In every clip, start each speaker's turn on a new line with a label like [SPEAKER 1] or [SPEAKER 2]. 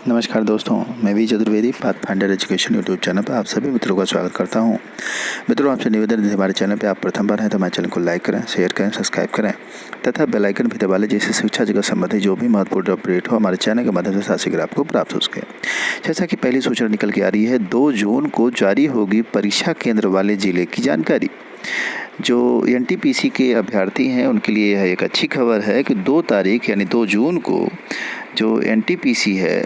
[SPEAKER 1] नमस्कार दोस्तों, मैं V Chaturvedi Pathfinder Education YouTube channel पर आप सभी मित्रों का स्वागत करता हूं। मित्रों, आपसे निवेदन है, हमारे चैनल पर आप प्रथम बार हैं तो हमारे चैनल को लाइक करें, शेयर करें, सब्सक्राइब करें तथा बेल आइकन भी दबा लें, जिससे शिक्षा जगत संबंधी जो भी महत्वपूर्ण अपडेट हो हमारे चैनल के माध्यम से शीघ्र आपको प्राप्त हो सके। जैसा कि पहली सूचना निकल के आ रही है, 2 जून को जारी होगी परीक्षा केंद्र वाले जिले की जानकारी। जो एनटीपीसी के अभ्यर्थी हैं उनके लिए यह एक अच्छी खबर है कि 2 तारीख यानी 2 जून को जो एनटीपीसी है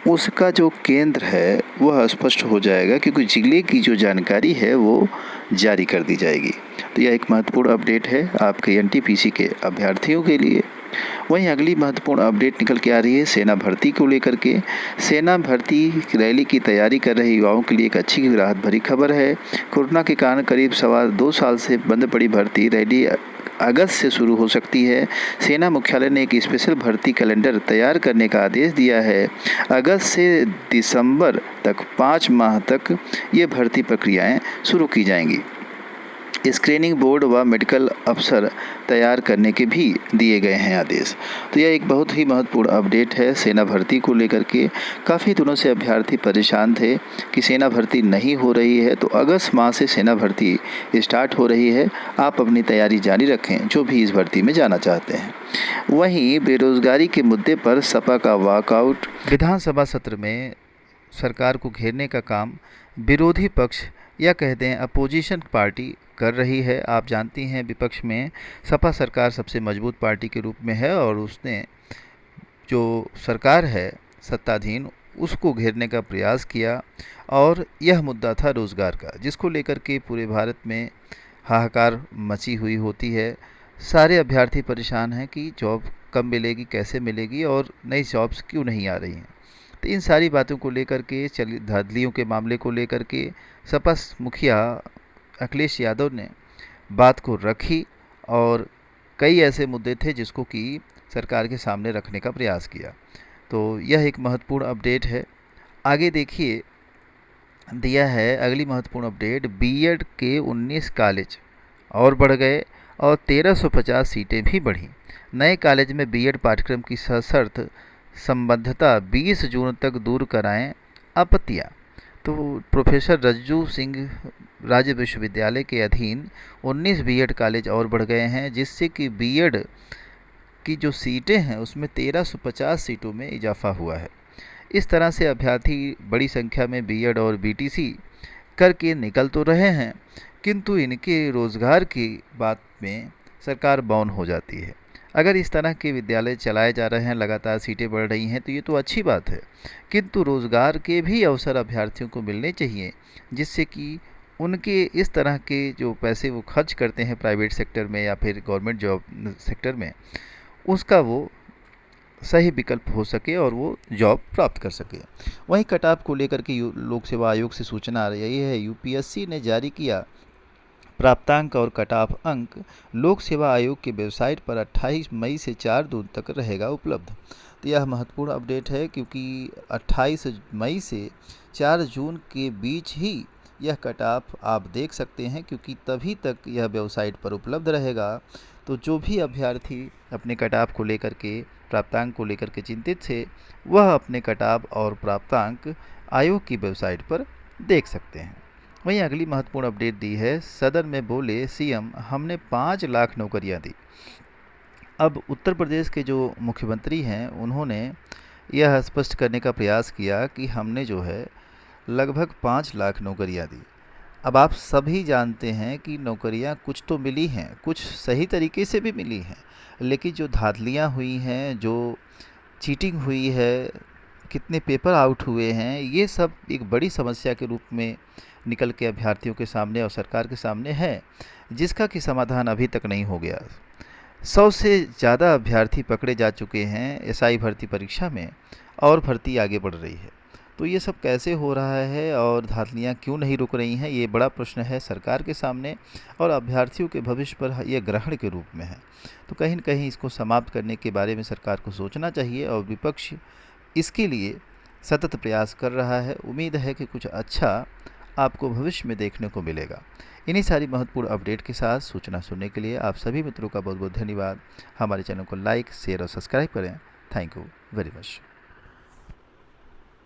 [SPEAKER 1] उसका जो केंद्र है वह स्पष्ट हो जाएगा, क्योंकि जिले की जो जानकारी है वो जारी कर दी जाएगी। तो यह एक महत्वपूर्ण अपडेट है आपके एनटीपीसी के अभ्यर्थियों के लिए। वहीं अगली महत्वपूर्ण अपडेट निकल के आ रही है सेना भर्ती को लेकर के। सेना भर्ती रैली की तैयारी कर रहे युवाओं के लिए एक अच्छी राहत भरी खबर है। कोरोना के कारण करीब 2.25 साल से बंद पड़ी भर्ती रैली अगस्त से शुरू हो सकती है। सेना मुख्यालय ने एक स्पेशल भर्ती कैलेंडर तैयार करने का आदेश दिया है। अगस्त से दिसंबर तक 5 माह तक ये भर्ती प्रक्रियाएं शुरू की जाएंगी। स्क्रीनिंग बोर्ड व मेडिकल अफसर तैयार करने के भी दिए गए हैं आदेश। तो यह एक बहुत ही महत्वपूर्ण अपडेट है सेना भर्ती को लेकर के। काफ़ी दिनों से अभ्यर्थी परेशान थे कि सेना भर्ती नहीं हो रही है, तो अगस्त माह से सेना भर्ती स्टार्ट हो रही है। आप अपनी तैयारी जारी रखें जो भी इस भर्ती में जाना चाहते हैं। वहीं बेरोजगारी के मुद्दे पर सपा का वॉकआउट। विधानसभा सत्र में सरकार को घेरने का काम विरोधी पक्ष या कहते हैं अपोजिशन पार्टी कर रही है। आप जानती हैं विपक्ष में सपा सरकार सबसे मजबूत पार्टी के रूप में है और उसने जो सरकार है सत्ताधीन उसको घेरने का प्रयास किया, और यह मुद्दा था रोज़गार का, जिसको लेकर के पूरे भारत में हाहाकार मची हुई होती है। सारे अभ्यर्थी परेशान हैं कि जॉब कब मिलेगी, कैसे मिलेगी और नई जॉब्स क्यों नहीं आ रही हैं। तो इन सारी बातों को लेकर के धांधलियों के मामले को लेकर के सपा मुखिया अखिलेश यादव ने बात को रखी और कई ऐसे मुद्दे थे जिसको कि सरकार के सामने रखने का प्रयास किया। तो यह एक महत्वपूर्ण अपडेट है। आगे देखिए, दिया है अगली महत्वपूर्ण अपडेट, बीएड के 19 कॉलेज और बढ़ गए और 1350 सीटें भी बढ़ी। नए कॉलेज में बीएड पाठ्यक्रम की सशर्त संबद्धता 20 जून तक दूर कराएं आपत्तियां। तो प्रोफेसर रज्जू सिंह राज्य विश्वविद्यालय के अधीन 19 बीएड कॉलेज और बढ़ गए हैं, जिससे कि बीएड की जो सीटें हैं उसमें 1350 सीटों में इजाफा हुआ है। इस तरह से अभ्यर्थी बड़ी संख्या में बीएड और बीटीसी करके निकल तो रहे हैं, किंतु इनके रोज़गार की बात में सरकार मौन हो जाती है। अगर इस तरह के विद्यालय चलाए जा रहे हैं, लगातार सीटें बढ़ रही हैं, तो ये तो अच्छी बात है, किंतु रोज़गार के भी अवसर अभ्यर्थियों को मिलने चाहिए, जिससे कि उनके इस तरह के जो पैसे वो खर्च करते हैं प्राइवेट सेक्टर में या फिर गवर्नमेंट जॉब सेक्टर में, उसका वो सही विकल्प हो सके और वो जॉब प्राप्त कर सके। वहीं कट ऑफ को लेकर के लोक सेवा आयोग से सूचना आ रही है। यूपीएससी ने जारी किया प्राप्तांक और कट ऑफ अंक लोक सेवा आयोग की वेबसाइट पर 28 मई से 4 जून तक रहेगा उपलब्ध। तो यह महत्वपूर्ण अपडेट है, क्योंकि 28 मई से 4 जून के बीच ही यह कट ऑफ आप देख सकते हैं, क्योंकि तभी तक यह वेबसाइट पर उपलब्ध रहेगा। तो जो भी अभ्यर्थी अपने कट ऑफ को लेकर के, प्राप्तांक को लेकर के चिंतित थे, वह अपने कट ऑफ और प्राप्तांक आयोग की वेबसाइट पर देख सकते हैं। वहीं अगली महत्वपूर्ण अपडेट दी है, सदन में बोले सीएम, हमने 5 लाख नौकरियां दी। अब उत्तर प्रदेश के जो मुख्यमंत्री हैं उन्होंने यह स्पष्ट करने का प्रयास किया कि हमने जो है लगभग 5 लाख नौकरियां दी। अब आप सभी जानते हैं कि नौकरियां कुछ तो मिली हैं, कुछ सही तरीके से भी मिली हैं, लेकिन जो धांधलियां हुई हैं, जो चीटिंग हुई है, कितने पेपर आउट हुए हैं, ये सब एक बड़ी समस्या के रूप में निकल के अभ्यर्थियों के सामने और सरकार के सामने है, जिसका कि समाधान अभी तक नहीं हो गया। 100 से ज़्यादा अभ्यर्थी पकड़े जा चुके हैं एसआई भर्ती परीक्षा में और भर्ती आगे बढ़ रही है। तो ये सब कैसे हो रहा है और धांधलियाँ क्यों नहीं रुक रही हैं, ये बड़ा प्रश्न है सरकार के सामने और अभ्यर्थियों के भविष्य पर यह ग्रहण के रूप में है। तो कहीं न कहीं इसको समाप्त करने के बारे में सरकार को सोचना चाहिए और विपक्ष इसके लिए सतत प्रयास कर रहा है। उम्मीद है कि कुछ अच्छा आपको भविष्य में देखने को मिलेगा। इन्हीं सारी महत्वपूर्ण अपडेट के साथ सूचना सुनने के लिए आप सभी मित्रों का बहुत बहुत धन्यवाद। हमारे चैनल को लाइक, शेयर और सब्सक्राइब करें। Thank you very much.